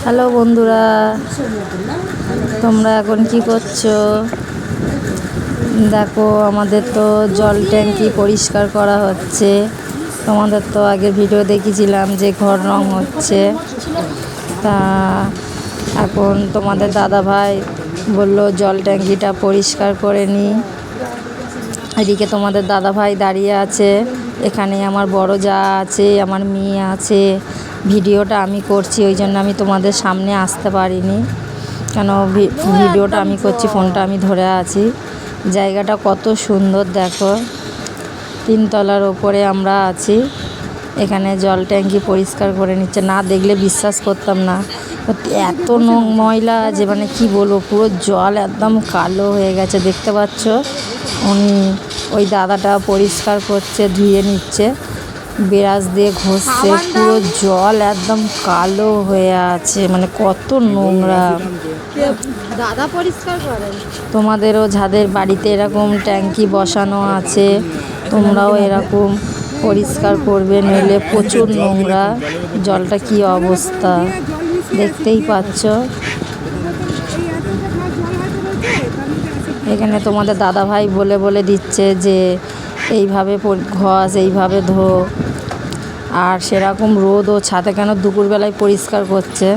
Hello বন্ধুরা, তোমরা এখন কি করছো? দেখো, আমাদের তো জল ট্যাঙ্কি পরিষ্কার করা হচ্ছে। তোমাদের তো আগের ভিডিও দেখেছিলাম যে ঘর রং হচ্ছে। তা এখন তোমাদের দাদা ভাই বললো জল ট্যাঙ্কিটা পরিষ্কার করে নিই। এদিকে তোমাদের দাদা ভাই দাঁড়িয়ে আছে, এখানে আমার বড় যা আছে, আমার মেয়ে আছে। ভিডিওটা আমি করছি, ওই জন্য আমি তোমাদের সামনে আসতে পারিনি, কেন ভিডিওটা আমি করছি, ফোনটা আমি ধরে আছি। জায়গাটা কত সুন্দর দেখো, 3 তলার ওপরে আমরা আছি। এখানে জল ট্যাঙ্কি পরিষ্কার করে নিচ্ছে, না দেখলে বিশ্বাস করতাম না। এত ময়লা যে মানে কি বলবো, পুরো জল একদম কালো হয়ে গেছে। দেখতে পাচ্ছ, উনি ওই দাদাটা পরিষ্কার করছে, ধুয়ে নিচ্ছে, ব্রাশ দিয়ে ঘষছে। পুরো জল একদম কালো হয়ে আছে, মানে কত নোংরা। দাদা পরিষ্কার করেন। তোমাদেরও যাদের বাড়িতে এরকম ট্যাঙ্কি বসানো আছে, তোমরাও এরকম পরিষ্কার করবে, নইলে প্রচুর নোংরা। জলটা কি অবস্থা দেখতেই পাচ্ছ। এখানে তোমাদের দাদা ভাই বলে বলে দিচ্ছে যে এইভাবে ঘষ, এইভাবে ধো। আর সেরকম রোদ ও ছাদে কেন দুপুরবেলায় পরিষ্কার করছে।